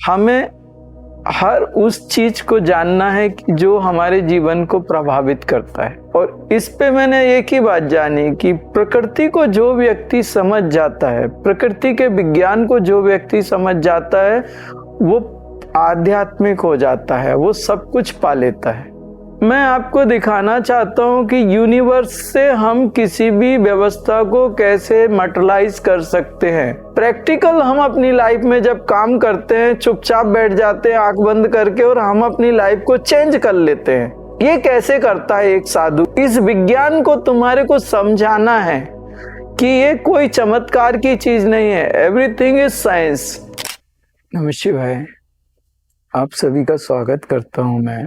हमें हर उस चीज को जानना है जो हमारे जीवन को प्रभावित करता है। और इस पे मैंने एक ही बात जानी कि प्रकृति को जो व्यक्ति समझ जाता है, प्रकृति के विज्ञान को जो व्यक्ति समझ जाता है, वो आध्यात्मिक हो जाता है, वो सब कुछ पा लेता है। मैं आपको दिखाना चाहता हूँ कि यूनिवर्स से हम किसी भी व्यवस्था को कैसे मटेरियलाइज कर सकते हैं। प्रैक्टिकल हम अपनी लाइफ में जब काम करते हैं, चुपचाप बैठ जाते हैं आंख बंद करके और हम अपनी लाइफ को चेंज कर लेते हैं। ये कैसे करता है एक साधु? इस विज्ञान को तुम्हारे को समझाना है कि ये कोई चमत्कार की चीज नहीं है। Everything is science. नमस्ते भाई, आप सभी का स्वागत करता हूं मैं।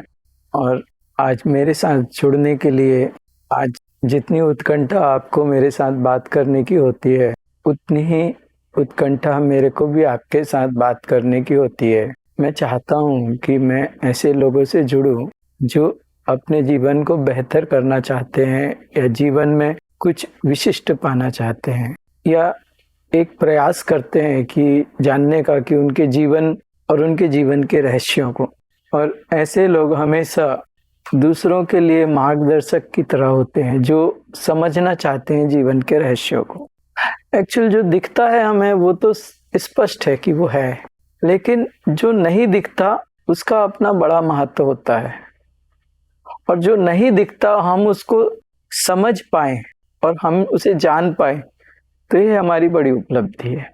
और आज मेरे साथ जुड़ने के लिए, आज जितनी उत्कंठा आपको मेरे साथ बात करने की होती है, उतनी ही उत्कंठा मेरे को भी आपके साथ बात करने की होती है। मैं चाहता हूँ कि मैं ऐसे लोगों से जुड़ूं जो अपने जीवन को बेहतर करना चाहते हैं या जीवन में कुछ विशिष्ट पाना चाहते हैं, या एक प्रयास करते हैं कि जानने का कि उनके जीवन और उनके जीवन के रहस्यों को। और ऐसे लोग हमेशा दूसरों के लिए मार्गदर्शक की तरह होते हैं, जो समझना चाहते हैं जीवन के रहस्यों को। एक्चुअल जो दिखता है हमें वो तो स्पष्ट है कि वो है, लेकिन जो नहीं दिखता उसका अपना बड़ा महत्व होता है। और जो नहीं दिखता हम उसको समझ पाए और हम उसे जान पाए, तो ये हमारी बड़ी उपलब्धि है।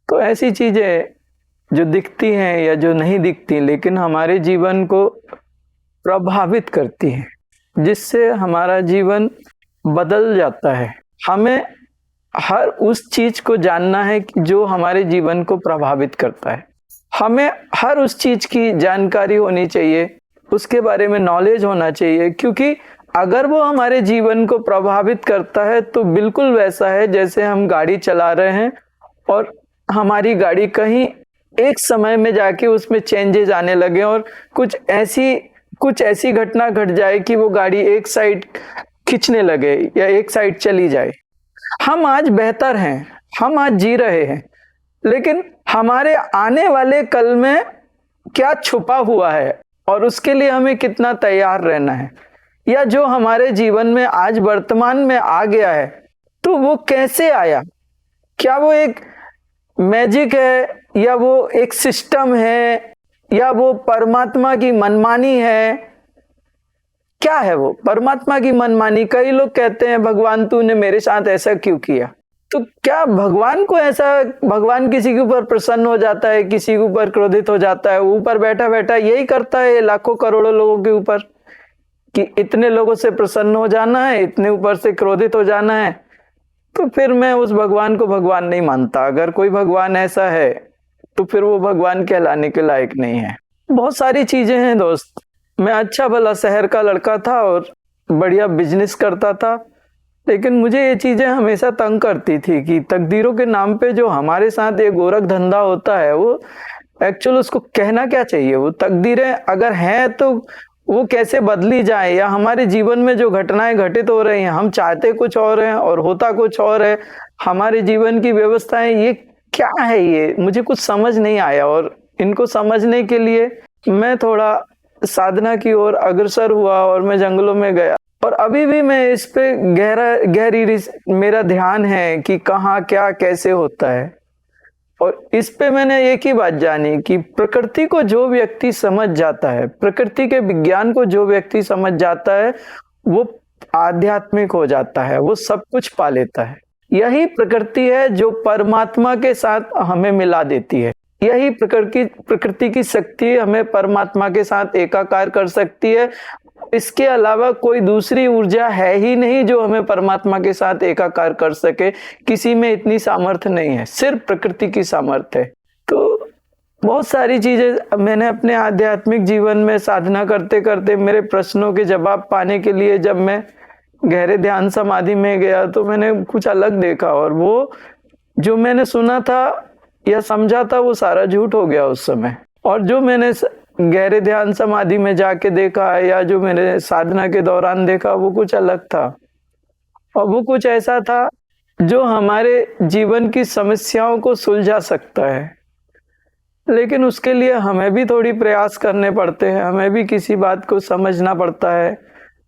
तो ऐसी चीजें जो दिखती हैं या जो नहीं दिखती लेकिन हमारे जीवन को प्रभावित करती हैं, जिससे हमारा जीवन बदल जाता है। हमें हर उस चीज को जानना है जो हमारे जीवन को प्रभावित करता है। हमें हर उस चीज की जानकारी होनी चाहिए, उसके बारे में नॉलेज होना चाहिए, क्योंकि अगर वो हमारे जीवन को प्रभावित करता है तो बिल्कुल वैसा है जैसे हम गाड़ी चला रहे हैं और हमारी गाड़ी कहीं एक समय में जाके उसमें चेंजेस आने लगे और कुछ ऐसी घटना घट जाए कि वो गाड़ी एक साइड खींचने लगे या एक साइड चली जाए। हम आज बेहतर हैं, हम आज जी रहे हैं, लेकिन हमारे आने वाले कल में क्या छुपा हुआ है और उसके लिए हमें कितना तैयार रहना है, या जो हमारे जीवन में आज वर्तमान में आ गया है तो वो कैसे आया? क्या वो एक मैजिक है, या वो एक सिस्टम है, या वो परमात्मा की मनमानी है? क्या है वो परमात्मा की मनमानी? कई लोग कहते हैं भगवान तूने मेरे साथ ऐसा क्यों किया? तो क्या भगवान को ऐसा, भगवान किसी के ऊपर प्रसन्न हो जाता है, किसी के ऊपर क्रोधित हो जाता है? ऊपर बैठा बैठा यही करता है लाखों करोड़ों लोगों के ऊपर कि इतने लोगों से प्रसन्न हो जाना है, इतने ऊपर से क्रोधित हो जाना है। तो फिर मैं उस भगवान को भगवान नहीं मानता। अगर कोई भगवान ऐसा है तो फिर वो भगवान कहलाने के लायक नहीं है। बहुत सारी चीजें हैं दोस्त। मैं अच्छा भला शहर का लड़का था और बढ़िया बिजनेस करता था, लेकिन मुझे ये चीजें हमेशा तंग करती थी कि तकदीरों के नाम पे जो हमारे साथ ये गोरख धंधा होता है, वो एक्चुअल उसको कहना क्या चाहिए? वो तकदीरें अगर हैं तो वो कैसे बदली जाए, या हमारे जीवन में जो घटनाएं घटित हो रही हैं, हम चाहते कुछ और हैं और होता कुछ और है। हमारे जीवन की व्यवस्थाएं ये क्या है, ये मुझे कुछ समझ नहीं आया। और इनको समझने के लिए मैं थोड़ा साधना की ओर अग्रसर हुआ और मैं जंगलों में गया। और अभी भी मैं इस पे गहरी मेरा ध्यान है कि कहाँ क्या कैसे होता है। और इस पे मैंने एक ही बात जानी कि प्रकृति को जो व्यक्ति समझ जाता है, प्रकृति के विज्ञान को जो व्यक्ति समझ जाता है, वो आध्यात्मिक हो जाता है, वो सब कुछ पा लेता है। यही प्रकृति है जो परमात्मा के साथ हमें मिला देती है। यही प्रकृति की शक्ति हमें परमात्मा के साथ एकाकार कर सकती है। इसके अलावा कोई दूसरी ऊर्जा है ही नहीं जो हमें परमात्मा के साथ एकाकार कर सके। किसी में इतनी सामर्थ्य नहीं है, सिर्फ प्रकृति की सामर्थ्य है। तो बहुत सारी चीजें मैंने अपने आध्यात्मिक जीवन में साधना करते करते, मेरे प्रश्नों के जवाब पाने के लिए जब मैं गहरे ध्यान समाधि में गया तो मैंने कुछ अलग देखा। और वो जो मैंने सुना था या समझा था वो सारा झूठ हो गया उस समय। और जो मैंने गहरे ध्यान समाधि में जाके देखा या जो मैंने साधना के दौरान देखा, वो कुछ अलग था। और वो कुछ ऐसा था जो हमारे जीवन की समस्याओं को सुलझा सकता है। लेकिन उसके लिए हमें भी थोड़ी प्रयास करने पड़ते हैं, हमें भी किसी बात को समझना पड़ता है,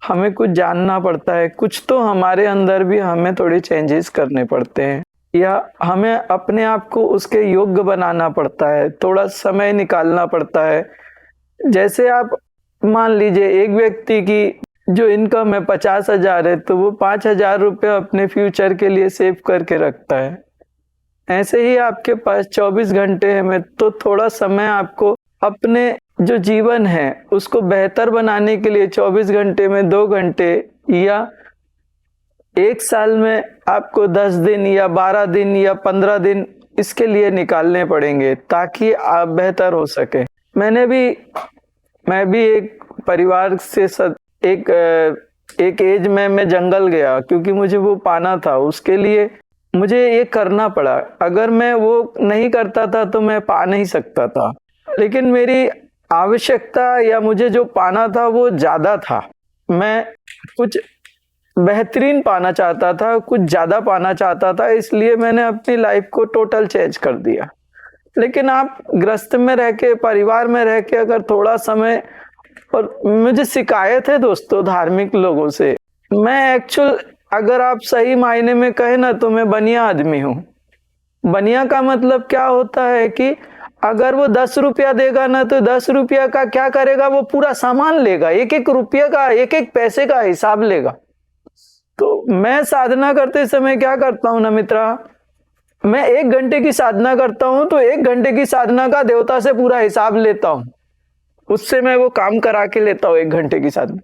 हमें कुछ जानना पड़ता है, कुछ तो हमारे अंदर भी हमें थोड़े चेंजेस करने पड़ते हैं, या हमें अपने आप को उसके योग्य बनाना पड़ता है, थोड़ा समय निकालना पड़ता है। जैसे आप मान लीजिए एक व्यक्ति की जो इनकम है 50,000 है, तो वो 5,000 रुपये अपने फ्यूचर के लिए सेव करके रखता है। ऐसे ही आपके पास 24 घंटे हैं, तो थोड़ा समय आपको अपने जो जीवन है उसको बेहतर बनाने के लिए 24 घंटे में 2 घंटे या 1 साल में आपको 10 दिन या 12 दिन या 15 दिन इसके लिए निकालने पड़ेंगे ताकि आप बेहतर हो सके। मैं भी एक परिवार से एक एज में मैं जंगल गया क्योंकि मुझे वो पाना था, उसके लिए मुझे ये करना पड़ा। अगर मैं वो नहीं करता था तो मैं पा नहीं सकता था, लेकिन मेरी आवश्यकता या मुझे जो पाना था वो ज़्यादा था। मैं कुछ बेहतरीन पाना चाहता था, कुछ ज़्यादा पाना चाहता था, इसलिए मैंने अपनी लाइफ को टोटल चेंज कर दिया। लेकिन आप गृहस्थ में रह के, परिवार में रह के अगर थोड़ा समय, और मुझे शिकायत है दोस्तों धार्मिक लोगों से, मैं एक्चुअल अगर आप सही मायने में कहें ना तो मैं बनिया आदमी हूँ। बनिया का मतलब क्या होता है कि अगर वो 10 रुपया देगा ना तो 10 रुपया का क्या करेगा, वो पूरा सामान लेगा, एक एक रुपये का, एक एक पैसे का हिसाब लेगा। तो मैं साधना करते समय क्या करता हूँ ना मित्रा, मैं 1 घंटे की साधना करता हूँ तो 1 घंटे की साधना का देवता से पूरा हिसाब लेता हूँ, उससे मैं वो काम करा के लेता हूँ 1 घंटे की साधना।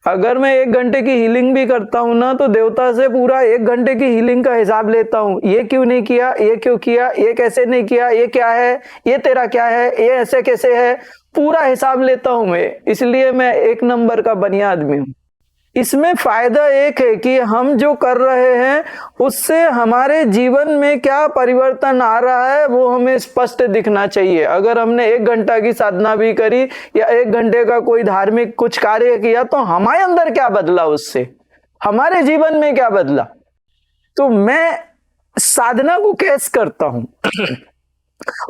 अगर मैं 1 घंटे की हीलिंग भी करता हूँ ना तो देवता से पूरा 1 घंटे की हीलिंग का हिसाब लेता हूँ, ये क्यों नहीं किया, ये क्यों किया, ये कैसे नहीं किया, ये क्या है, ये तेरा क्या है, ये ऐसे कैसे है, पूरा हिसाब लेता हूँ मैं। इसलिए मैं 1 नंबर का बनिया आदमी हूँ। इसमें फायदा एक है कि हम जो कर रहे हैं उससे हमारे जीवन में क्या परिवर्तन आ रहा है वो हमें स्पष्ट दिखना चाहिए। अगर हमने 1 घंटा की साधना भी करी या 1 घंटे का कोई धार्मिक कुछ कार्य किया तो हमारे अंदर क्या बदला, उससे हमारे जीवन में क्या बदला। तो मैं साधना को कैस करता हूं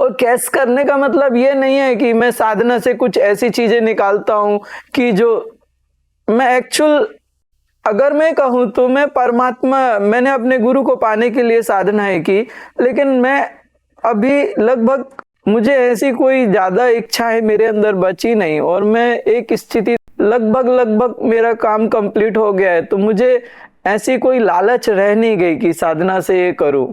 और कैस करने का मतलब ये नहीं है कि मैं साधना से कुछ ऐसी चीजें निकालता हूं कि जो मैं एक्चुअल, अगर मैं कहूँ तो मैं परमात्मा, मैंने अपने गुरु को पाने के लिए साधनाएं की, लेकिन मैं अभी लगभग, मुझे ऐसी कोई ज़्यादा इच्छाएं मेरे अंदर बची नहीं और मैं एक स्थिति लगभग मेरा काम कंप्लीट हो गया है, तो मुझे ऐसी कोई लालच रह नहीं गई कि साधना से ये करूँ।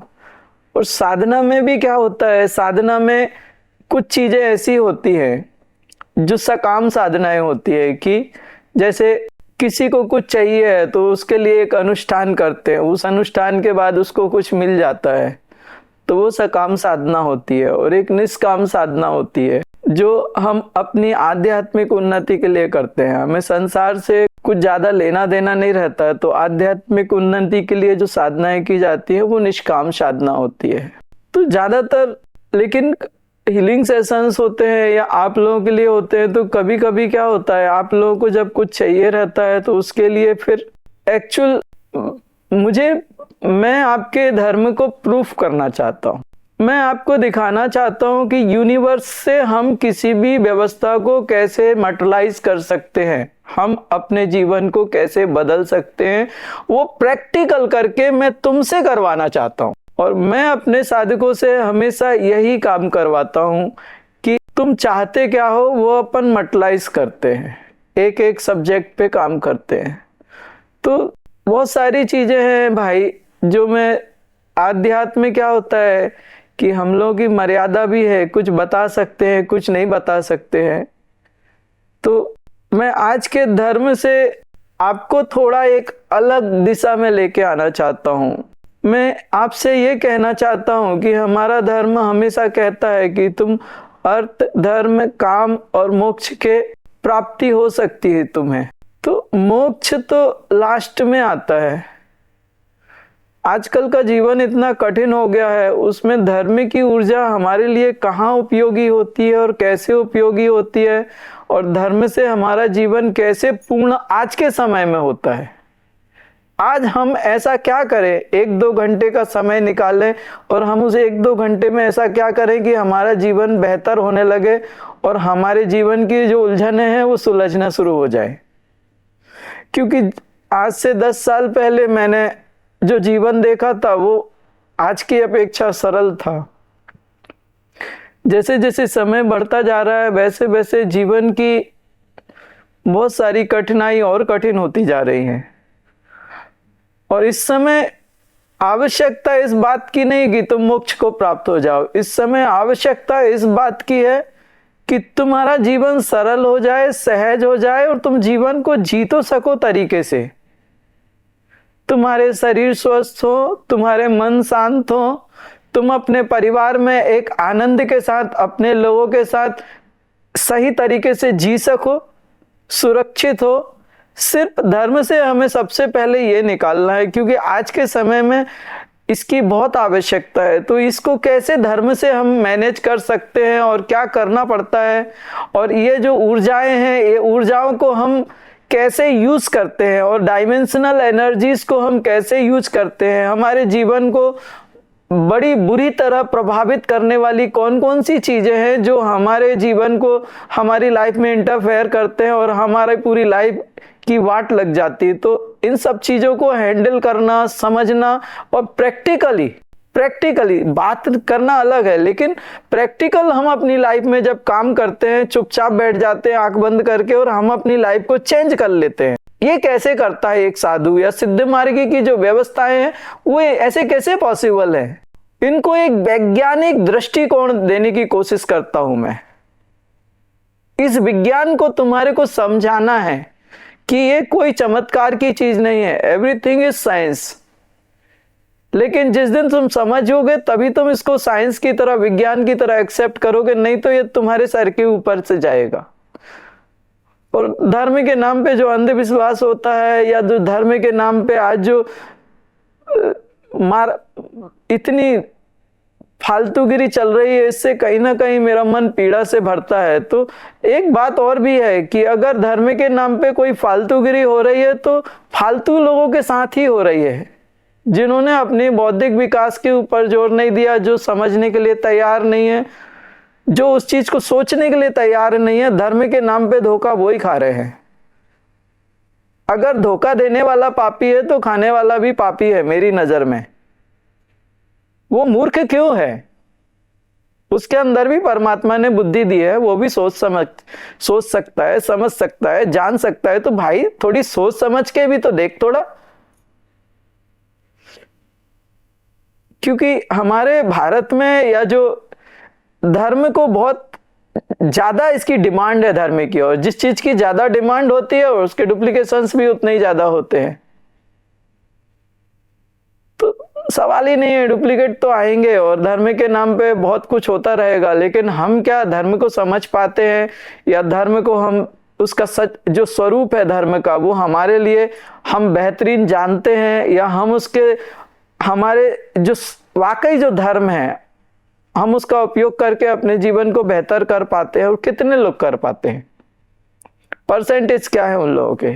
और साधना में भी क्या होता है, साधना में कुछ चीज़ें ऐसी होती हैं जो सकाम साधनाएं होती है कि जैसे किसी को कुछ चाहिए है तो उसके लिए एक अनुष्ठान करते हैं, उस अनुष्ठान के बाद उसको कुछ मिल जाता है, तो वो सकाम साधना होती है। और एक निष्काम साधना होती है जो हम अपनी आध्यात्मिक उन्नति के लिए करते हैं, हमें संसार से कुछ ज़्यादा लेना देना नहीं रहता है, तो आध्यात्मिक उन्नति के लिए जो साधनाएं की जाती है वो निष्काम साधना होती है। तो ज़्यादातर, लेकिन हीलिंग सेशंस होते हैं या आप लोगों के लिए होते हैं तो कभी कभी क्या होता है, आप लोगों को जब कुछ चाहिए रहता है तो उसके लिए फिर एक्चुअल मैं आपके धर्म को प्रूफ करना चाहता हूँ। मैं आपको दिखाना चाहता हूँ कि यूनिवर्स से हम किसी भी व्यवस्था को कैसे मटेरियलाइज कर सकते हैं, हम अपने जीवन को कैसे बदल सकते हैं, वो प्रैक्टिकल करके मैं तुमसे करवाना चाहता हूँ। और मैं अपने साधकों से हमेशा यही काम करवाता हूँ कि तुम चाहते क्या हो वो अपन मटेरियलाइज करते हैं, एक एक सब्जेक्ट पे काम करते हैं। तो बहुत सारी चीज़ें हैं भाई, जो मैं आध्यात्म में क्या होता है कि हम लोगों की मर्यादा भी है, कुछ बता सकते हैं, कुछ नहीं बता सकते हैं। तो मैं आज के धर्म से आपको थोड़ा एक अलग दिशा में लेके आना चाहता हूँ। मैं आपसे ये कहना चाहता हूँ कि हमारा धर्म हमेशा कहता है कि तुम अर्थ, धर्म, काम और मोक्ष के प्राप्ति हो सकती है तुम्हें। तो मोक्ष तो लास्ट में आता है। आजकल का जीवन इतना कठिन हो गया है, उसमें धर्म की ऊर्जा हमारे लिए कहाँ उपयोगी होती है और कैसे उपयोगी होती है, और धर्म से हमारा जीवन कैसे पूर्ण आज के समय में होता है। आज हम ऐसा क्या करें, 1-2 घंटे का समय निकालें और हम उसे 1-2 घंटे में ऐसा क्या करें कि हमारा जीवन बेहतर होने लगे और हमारे जीवन की जो उलझनें हैं वो सुलझना शुरू हो जाए। क्योंकि आज से 10 साल पहले मैंने जो जीवन देखा था वो आज की अपेक्षा सरल था। जैसे जैसे समय बढ़ता जा रहा है वैसे वैसे जीवन की बहुत सारी कठिनाई और कठिन होती जा रही है। और इस समय आवश्यकता इस बात की नहीं कि तुम मोक्ष को प्राप्त हो जाओ, इस समय आवश्यकता इस बात की है कि तुम्हारा जीवन सरल हो जाए, सहज हो जाए और तुम जीवन को जी तो सको तरीके से। तुम्हारे शरीर स्वस्थ हो, तुम्हारे मन शांत हो, तुम अपने परिवार में एक आनंद के साथ अपने लोगों के साथ सही तरीके से जी सको, सुरक्षित हो। सिर्फ धर्म से हमें सबसे पहले ये निकालना है, क्योंकि आज के समय में इसकी बहुत आवश्यकता है। तो इसको कैसे धर्म से हम मैनेज कर सकते हैं और क्या करना पड़ता है, और ये जो ऊर्जाएं हैं ये ऊर्जाओं को हम कैसे यूज करते हैं और डायमेंशनल एनर्जीज को हम कैसे यूज करते हैं, हमारे जीवन को बड़ी बुरी तरह प्रभावित करने वाली कौन कौन सी चीजें हैं जो हमारे जीवन को हमारी लाइफ में इंटरफेयर करते हैं और हमारी पूरी लाइफ की वाट लग जाती है। तो इन सब चीजों को हैंडल करना, समझना और प्रैक्टिकली बात करना अलग है, लेकिन प्रैक्टिकल हम अपनी लाइफ में जब काम करते हैं, चुपचाप बैठ जाते हैं आंख बंद करके और हम अपनी लाइफ को चेंज कर लेते हैं। ये कैसे करता है एक साधु या सिद्ध मार्गी की जो व्यवस्थाएं हैं वो ऐसे कैसे पॉसिबल है? इनको एक वैज्ञानिक दृष्टिकोण देने की कोशिश करता हूं मैं। इस विज्ञान को तुम्हारे को समझाना है कि ये कोई चमत्कार की चीज नहीं है, एवरीथिंग इज साइंस। लेकिन जिस दिन तुम समझोगे तभी तुम इसको साइंस की तरह, विज्ञान की तरह एक्सेप्ट करोगे, नहीं तो ये तुम्हारे सर के ऊपर से जाएगा। और धर्म के नाम पे जो अंधविश्वास होता है या जो धर्म के नाम पे आज जो इतनी फालतूगिरी चल रही है, इससे कहीं ना कहीं मेरा मन पीड़ा से भरता है। तो एक बात और भी है कि अगर धर्म के नाम पे कोई फालतूगिरी हो रही है तो फालतू लोगों के साथ ही हो रही है, जिन्होंने अपने बौद्धिक विकास के ऊपर जोर नहीं दिया, जो समझने के लिए तैयार नहीं है, जो उस चीज को सोचने के लिए तैयार नहीं है। धर्म के नाम पे धोखा वो ही खा रहे हैं। अगर धोखा देने वाला पापी है तो खाने वाला भी पापी है मेरी नजर में। वो मूर्ख क्यों है? उसके अंदर भी परमात्मा ने बुद्धि दी है, वो भी सोच सकता है, समझ सकता है, जान सकता है। तो भाई थोड़ी सोच समझ के भी तो देख थोड़ा। क्योंकि हमारे भारत में या जो धर्म को बहुत ज्यादा इसकी डिमांड है धर्म की, और जिस चीज की ज्यादा डिमांड होती है और उसके डुप्लीकेशंस भी उतने ही ज्यादा होते हैं। तो सवाल ही नहीं है, डुप्लीकेट तो आएंगे और धर्म के नाम पे बहुत कुछ होता रहेगा। लेकिन हम क्या धर्म को समझ पाते हैं, या धर्म को हम उसका सच जो स्वरूप है धर्म का वो हमारे लिए हम बेहतरीन जानते हैं, या हम उसके हमारे जो वाकई जो धर्म है हम उसका उपयोग करके अपने जीवन को बेहतर कर पाते हैं, और कितने लोग कर पाते हैं? परसेंटेज क्या है उन लोगों के?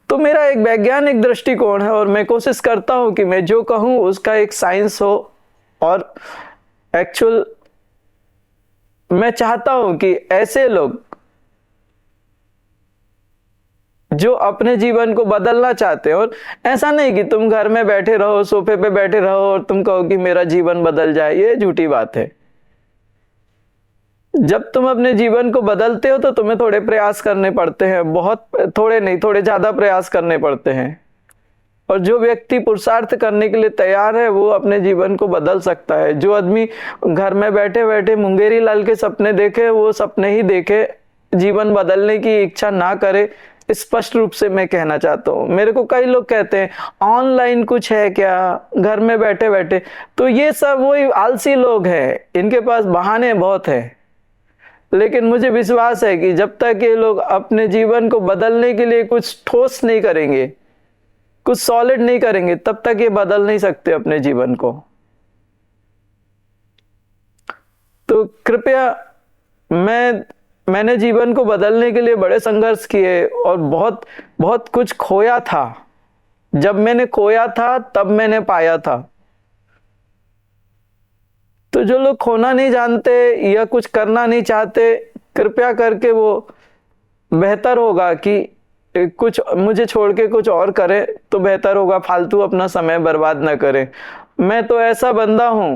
तो मेरा एक वैज्ञानिक दृष्टिकोण है और मैं कोशिश करता हूं कि मैं जो कहूं उसका एक साइंस हो, और एक्चुअल मैं चाहता हूं कि ऐसे लोग जो अपने जीवन को बदलना चाहते हैं, और ऐसा नहीं कि तुम घर में बैठे रहो, सोफे पे बैठे रहो और तुम कहो कि मेरा जीवन बदल जाए, ये झूठी बात है। जब तुम अपने जीवन को बदलते हो तो तुम्हें थोड़े प्रयास करने पड़ते हैं, बहुत थोड़े नहीं, थोड़े ज्यादा प्रयास करने पड़ते हैं। और जो व्यक्ति पुरुषार्थ करने के लिए तैयार है वो अपने जीवन को बदल सकता है। जो आदमी घर में बैठे बैठे मुंगेरी लाल के सपने देखे, वो सपने ही देखे, जीवन बदलने की इच्छा ना करे, स्पष्ट रूप से मैं कहना चाहता हूँ। मेरे को कई लोग कहते हैं ऑनलाइन कुछ है क्या, घर में बैठे बैठे, तो ये सब वही आलसी लोग हैं, इनके पास बहाने बहुत है। लेकिन मुझे विश्वास है कि जब तक ये लोग अपने जीवन को बदलने के लिए कुछ ठोस नहीं करेंगे, कुछ सॉलिड नहीं करेंगे, तब तक ये बदल नहीं सकते अपने जीवन को। तो कृपया मैं मैंने जीवन को बदलने के लिए बड़े संघर्ष किए और बहुत बहुत कुछ खोया था। जब मैंने खोया था तब मैंने पाया था। तो जो लोग खोना नहीं जानते या कुछ करना नहीं चाहते, कृपया करके वो बेहतर होगा कि कुछ मुझे छोड़ के कुछ और करें तो बेहतर होगा, फालतू अपना समय बर्बाद ना करें। मैं तो ऐसा बंदा हूं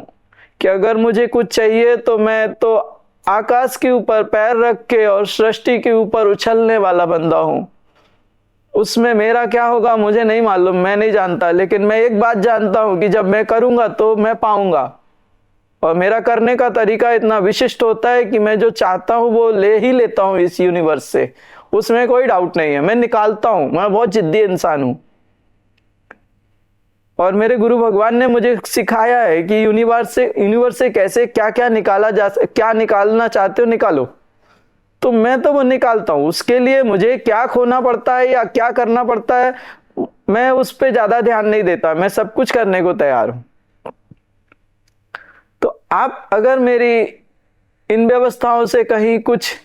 कि अगर मुझे कुछ चाहिए तो मैं तो आकाश के ऊपर पैर रख के और सृष्टि के ऊपर उछलने वाला बंदा हूं। उसमें मेरा क्या होगा मुझे नहीं मालूम, मैं नहीं जानता, लेकिन मैं एक बात जानता हूं कि जब मैं करूंगा तो मैं पाऊंगा। और मेरा करने का तरीका इतना विशिष्ट होता है कि मैं जो चाहता हूं वो ले ही लेता हूं इस यूनिवर्स से, उसमें कोई डाउट नहीं है। मैं निकालता हूं, मैं बहुत जिद्दी इंसान हूं। और मेरे गुरु भगवान ने मुझे सिखाया है कि यूनिवर्स से कैसे क्या क्या क्या निकालना चाहते हो निकालो। तो मैं तो वो निकालता हूं। उसके लिए मुझे क्या खोना पड़ता है या क्या करना पड़ता है, मैं उस पर ज्यादा ध्यान नहीं देता। मैं सब कुछ करने को तैयार हूं। तो आप अगर मेरी इन व्यवस्थाओं से कहीं कुछ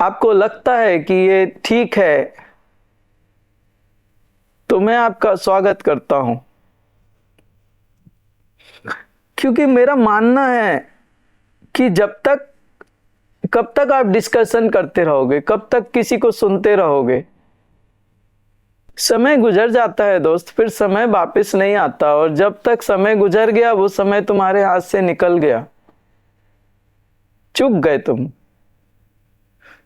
आपको लगता है कि ये ठीक है, तो मैं आपका स्वागत करता हूं। क्योंकि मेरा मानना है कि कब तक आप डिस्कशन करते रहोगे, कब तक किसी को सुनते रहोगे। समय गुजर जाता है दोस्त, फिर समय वापस नहीं आता। और जब तक समय गुजर गया वो समय तुम्हारे हाथ से निकल गया, चूक गए तुम।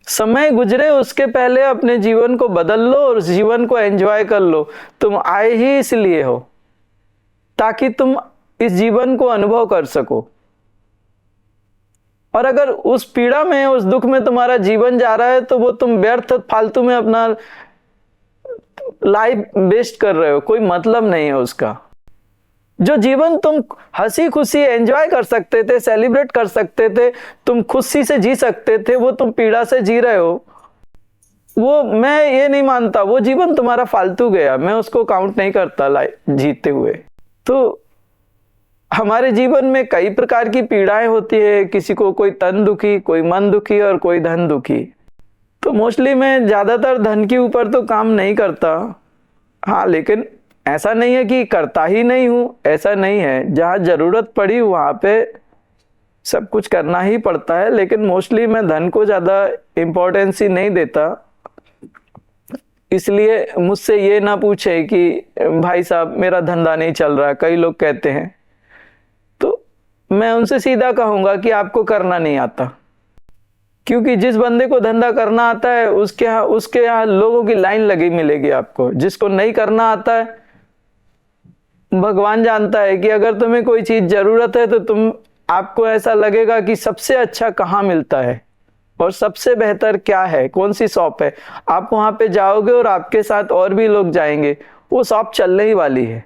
समय गुजरे उसके पहले अपने जीवन को बदल लो और जीवन को एंजॉय कर लो। तुम आए ही इसलिए हो ताकि तुम इस जीवन को अनुभव कर सको। और अगर उस पीड़ा में, उस दुख में तुम्हारा जीवन जा रहा है तो वो तुम व्यर्थ फालतू में अपना लाइफ वेस्ट कर रहे हो, कोई मतलब नहीं है उसका। जो जीवन तुम हंसी खुशी एंजॉय कर सकते थे, सेलिब्रेट कर सकते थे, तुम खुशी से जी सकते थे, वो तुम पीड़ा से जी रहे हो। वो मैं ये नहीं मानता वो जीवन तुम्हारा फालतू गया, मैं उसको काउंट नहीं करता लाइफ जीते हुए। तो हमारे जीवन में कई प्रकार की पीड़ाएं होती है। किसी को कोई तन दुखी, कोई मन दुखी और कोई धन दुखी। तो मोस्टली मैं ज्यादातर धन के ऊपर तो काम नहीं करता। हाँ, लेकिन ऐसा नहीं है कि करता ही नहीं हूं, ऐसा नहीं है। जहां जरूरत पड़ी वहां पे सब कुछ करना ही पड़ता है, लेकिन मोस्टली मैं धन को ज्यादा इम्पोर्टेंस ही नहीं देता। इसलिए मुझसे ये ना पूछे कि भाई साहब मेरा धंधा नहीं चल रहा, कई लोग कहते हैं। तो मैं उनसे सीधा कहूंगा कि आपको करना नहीं आता। क्योंकि जिस बंदे को धंधा करना आता है उसके यहाँ लोगों की लाइन लगी मिलेगी आपको। जिसको नहीं करना आता है, भगवान जानता है कि अगर तुम्हें कोई चीज जरूरत है तो आपको ऐसा लगेगा कि सबसे अच्छा कहाँ मिलता है और सबसे बेहतर क्या है, कौन सी शॉप है। आप वहां पे जाओगे और आपके साथ और भी लोग जाएंगे, वो शॉप चलने ही वाली है।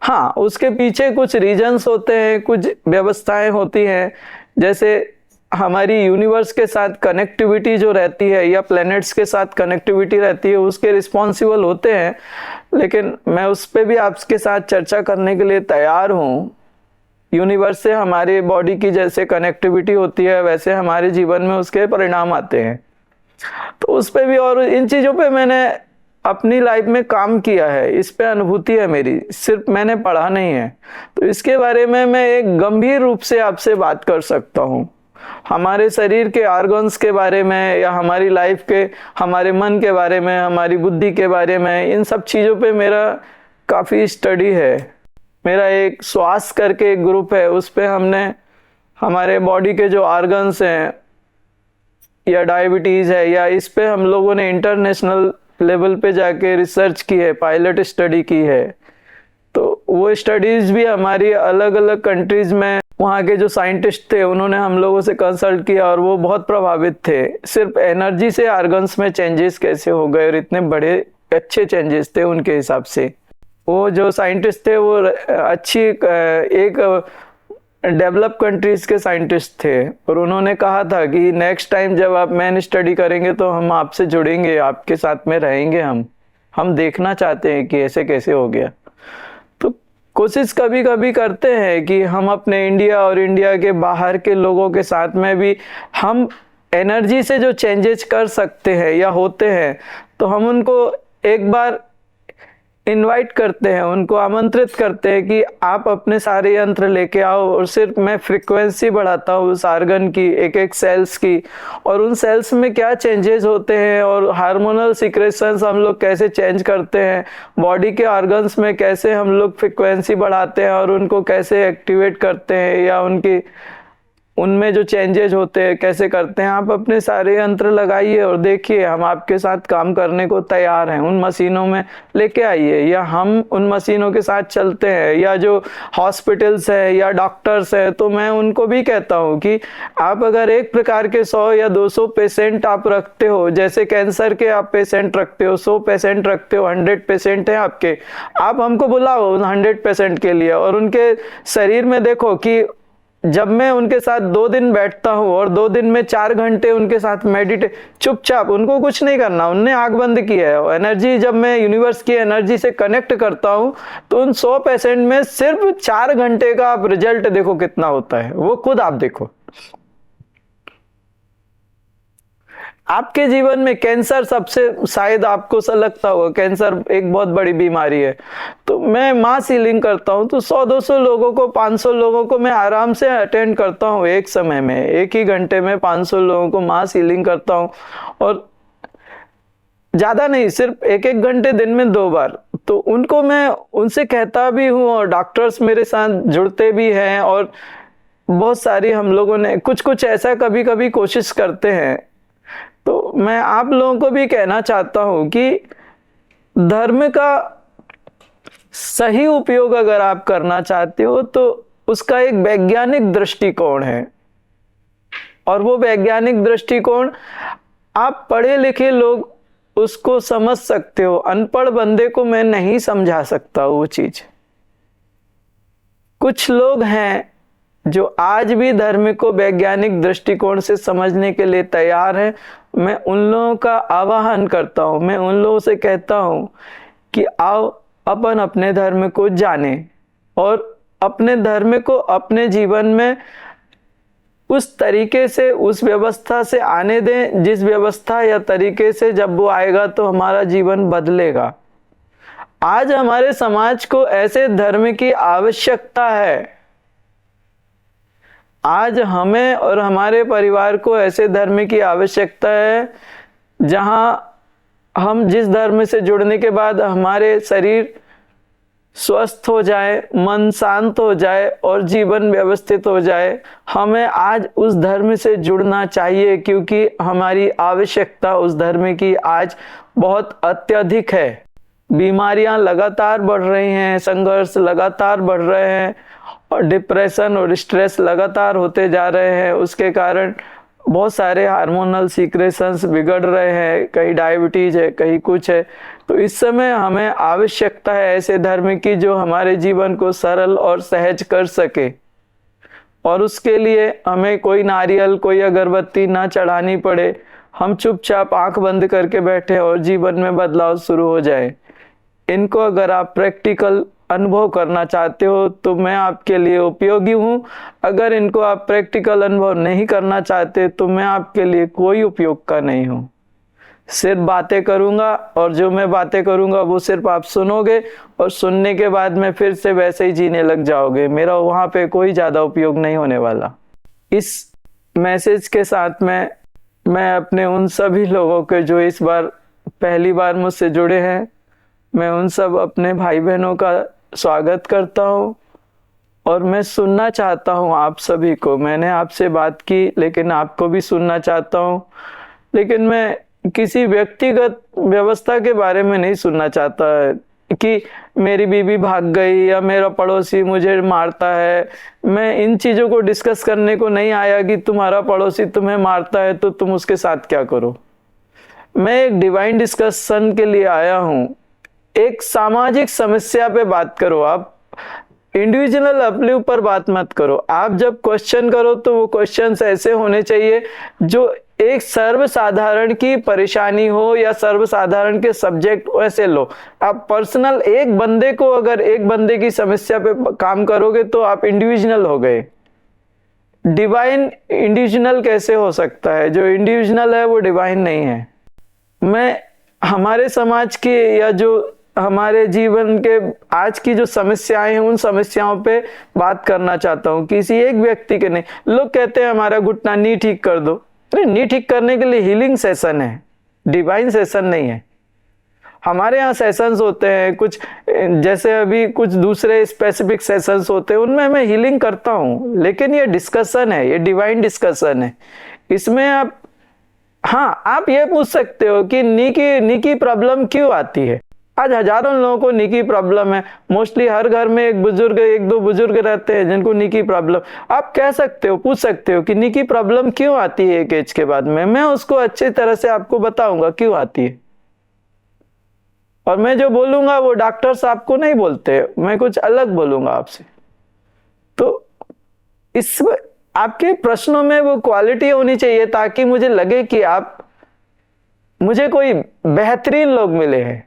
हाँ, उसके पीछे कुछ रीजंस होते हैं, कुछ व्यवस्थाएं होती हैं। जैसे हमारी यूनिवर्स के साथ कनेक्टिविटी जो रहती है या प्लैनेट्स के साथ कनेक्टिविटी रहती है, उसके रिस्पॉन्सिबल होते हैं। लेकिन मैं उस पर भी आपके साथ चर्चा करने के लिए तैयार हूँ। यूनिवर्स से हमारी बॉडी की जैसे कनेक्टिविटी होती है, वैसे हमारे जीवन में उसके परिणाम आते हैं। तो उस पर भी, और इन चीज़ों पे मैंने अपनी लाइफ में काम किया है, इस पे अनुभूति है मेरी, सिर्फ मैंने पढ़ा नहीं है। तो इसके बारे में मैं एक गंभीर रूप से आपसे बात कर सकता हूँ। हमारे शरीर के ऑर्गन्स के बारे में या हमारी लाइफ के, हमारे मन के बारे में, हमारी बुद्धि के बारे में, इन सब चीज़ों पे मेरा काफ़ी स्टडी है। मेरा एक श्वास करके एक ग्रुप है, उस पे हमने हमारे बॉडी के जो ऑर्गन्स हैं या डायबिटीज़ है या इस पे हम लोगों ने इंटरनेशनल लेवल पे जाके रिसर्च की है, पायलट स्टडी की है। तो वो स्टडीज़ भी हमारी अलग अलग कंट्रीज़ में, वहाँ के जो साइंटिस्ट थे उन्होंने हम लोगों से कंसल्ट किया और वो बहुत प्रभावित थे। सिर्फ एनर्जी से ऑर्गन्स में चेंजेस कैसे हो गए, और इतने बड़े अच्छे चेंजेस थे उनके हिसाब से। वो जो साइंटिस्ट थे वो अच्छी एक डेवलप कंट्रीज के साइंटिस्ट थे, और उन्होंने कहा था कि नेक्स्ट टाइम जब आप मैन स्टडी करेंगे तो हम आपसे जुड़ेंगे, आपके साथ में रहेंगे। हम देखना चाहते हैं कि ऐसे कैसे हो गया। तो कोशिश कभी कभी करते हैं कि हम अपने इंडिया और इंडिया के बाहर के लोगों के साथ में भी हम एनर्जी से जो चेंजेस कर सकते हैं या होते हैं, तो हम उनको एक बार इनवाइट करते हैं, उनको आमंत्रित करते हैं कि आप अपने सारे यंत्र लेके आओ, और सिर्फ मैं फ्रीक्वेंसी बढ़ाता हूँ उस आर्गन की, एक एक सेल्स की, और उन सेल्स में क्या चेंजेस होते हैं और हार्मोनल सिक्रेशंस हम लोग कैसे चेंज करते हैं, बॉडी के ऑर्गन्स में कैसे हम लोग फ्रीक्वेंसी बढ़ाते हैं और उनको कैसे एक्टिवेट करते हैं, या उनमें जो चेंजेस होते हैं कैसे करते हैं। आप अपने सारे यंत्र लगाइए और देखिए, हम आपके साथ काम करने को तैयार हैं। उन मशीनों में लेके आइए, या हम उन मशीनों के साथ चलते हैं, या जो हॉस्पिटल्स है या डॉक्टर्स है, तो मैं उनको भी कहता हूँ कि आप अगर एक प्रकार के 100 या 200 पेशेंट आप रखते हो, जैसे कैंसर के आप पेशेंट रखते हो, 100 पेशेंट रखते हो, 100 पेशेंट हैं आपके, आप हमको बुलाओ 100 पेशेंट के लिए, और उनके शरीर में देखो कि जब मैं उनके साथ 2 दिन बैठता हूँ और 2 दिन में 4 घंटे उनके साथ मेडिटेट, चुपचाप, उनको कुछ नहीं करना, उनने आंख बंद की है, एनर्जी जब मैं यूनिवर्स की एनर्जी से कनेक्ट करता हूँ, तो उन 100 पेशेंट में सिर्फ 4 घंटे का आप रिजल्ट देखो कितना होता है, वो खुद आप देखो। आपके जीवन में कैंसर सबसे, शायद आपको सा लगता होगा कैंसर एक बहुत बड़ी बीमारी है, तो मैं मास हीलिंग करता हूं, तो 100-200 लोगों को, 500 लोगों को मैं आराम से अटेंड करता हूं एक समय में, एक ही घंटे में 500 लोगों को मास हीलिंग करता हूं, और ज्यादा नहीं, सिर्फ 1-1 घंटे दिन में 2 बार। तो उनको मैं उनसे कहता भी हूँ, और डॉक्टर्स मेरे साथ जुड़ते भी हैं, और बहुत सारी हम लोगों ने कुछ ऐसा कभी कभी कोशिश करते हैं। तो मैं आप लोगों को भी कहना चाहता हूं कि धर्म का सही उपयोग अगर आप करना चाहते हो, तो उसका एक वैज्ञानिक दृष्टिकोण है, और वो वैज्ञानिक दृष्टिकोण आप पढ़े लिखे लोग उसको समझ सकते हो, अनपढ़ बंदे को मैं नहीं समझा सकता वो चीज। कुछ लोग हैं जो आज भी धर्म को वैज्ञानिक दृष्टिकोण से समझने के लिए तैयार हैं। मैं उन लोगों का आह्वान करता हूं, मैं उन लोगों से कहता हूं कि आओ अपन अपने धर्म को जाने, और अपने धर्म को अपने जीवन में उस तरीके से, उस व्यवस्था से आने दें, जिस व्यवस्था या तरीके से जब वो आएगा तो हमारा जीवन बदलेगा। आज हमारे समाज को ऐसे धर्म की आवश्यकता है, आज हमें और हमारे परिवार को ऐसे धर्म की आवश्यकता है जहां हम जिस धर्म से जुड़ने के बाद हमारे शरीर स्वस्थ हो जाए, मन शांत हो जाए और जीवन व्यवस्थित हो जाए। हमें आज उस धर्म से जुड़ना चाहिए, क्योंकि हमारी आवश्यकता उस धर्म की आज बहुत अत्यधिक है। बीमारियां लगातार बढ़ रही हैं, संघर्ष लगातार बढ़ रहे हैं, और डिप्रेशन और स्ट्रेस लगातार होते जा रहे हैं। उसके कारण बहुत सारे हार्मोनल सीक्रेशंस बिगड़ रहे हैं, कहीं डायबिटीज है, कहीं कुछ है। तो इस समय हमें आवश्यकता है ऐसे धर्म की जो हमारे जीवन को सरल और सहज कर सके, और उसके लिए हमें कोई नारियल, कोई अगरबत्ती ना चढ़ानी पड़े। हम चुपचाप आंख बंद करके बैठे और जीवन में बदलाव शुरू हो जाए। इनको अगर आप प्रैक्टिकल अनुभव करना चाहते हो तो मैं आपके लिए उपयोगी हूँ। अगर इनको आप प्रैक्टिकल अनुभव नहीं करना चाहते तो मैं आपके लिए कोई उपयोग का नहीं हूँ। सिर्फ बातें करूँगा, और जो मैं बातें करूँगा वो सिर्फ आप सुनोगे, और सुनने के बाद में फिर से वैसे ही जीने लग जाओगे। मेरा वहाँ पे कोई ज़्यादा उपयोग नहीं होने वाला। इस मैसेज के साथ मैं अपने उन सभी लोगों के जो इस बार पहली बार मुझसे जुड़े हैं, मैं उन सब अपने भाई बहनों का स्वागत करता हूँ, और मैं सुनना चाहता हूँ आप सभी को। मैंने आपसे बात की, लेकिन आपको भी सुनना चाहता हूँ, लेकिन मैं किसी व्यक्तिगत व्यवस्था के बारे में नहीं सुनना चाहता कि मेरी बीवी भाग गई या मेरा पड़ोसी मुझे मारता है। मैं इन चीज़ों को डिस्कस करने को नहीं आया कि तुम्हारा पड़ोसी तुम्हें मारता है तो तुम उसके साथ क्या करो। मैं एक डिवाइन डिस्कशन के लिए आया हूँ। एक सामाजिक समस्या पे बात करो, आप इंडिविजुअल अपलिव पर बात मत करो। आप जब क्वेश्चन करो तो वो क्वेश्चंस ऐसे होने चाहिए जो एक सर्वसाधारण की परेशानी हो या सर्वसाधारण के सब्जेक्ट वैसे लो। आप पर्सनल एक बंदे को, अगर एक बंदे की समस्या पे काम करोगे तो आप इंडिविजुअल हो गए। डिवाइन इंडिविजुअल कैसे हो सकता है? जो इंडिविजुअल है वो डिवाइन नहीं है। मैं हमारे समाज के या जो हमारे जीवन के आज की जो समस्याएं हैं उन समस्याओं पे बात करना चाहता हूँ, किसी एक व्यक्ति के नहीं। लोग कहते हैं हमारा घुटना नी ठीक कर दो। अरे नी ठीक करने के लिए हीलिंग सेशन है, डिवाइन सेशन नहीं है। हमारे यहाँ सेशंस होते हैं कुछ, जैसे अभी कुछ दूसरे स्पेसिफिक सेशंस होते हैं, उनमें मैं हीलिंग करता हूँ, लेकिन ये डिस्कशन है, ये डिवाइन डिस्कशन है। इसमें आप ये पूछ सकते हो कि नी की प्रॉब्लम क्यों आती है। आज हजारों लोगों को नी की प्रॉब्लम है। मोस्टली हर घर में एक दो बुजुर्ग रहते हैं जिनको नी की प्रॉब्लम। आप कह सकते हो, पूछ सकते हो कि नी की प्रॉब्लम क्यों आती है एक एज के बाद में। मैं उसको अच्छी तरह से आपको बताऊंगा क्यों आती है। और मैं जो बोलूंगा वो डॉक्टर्स आपको नहीं बोलते, मैं कुछ अलग बोलूंगा आपसे। तो इस आपके प्रश्नों में वो क्वालिटी होनी चाहिए ताकि मुझे लगे कि मुझे कोई बेहतरीन लोग मिले हैं।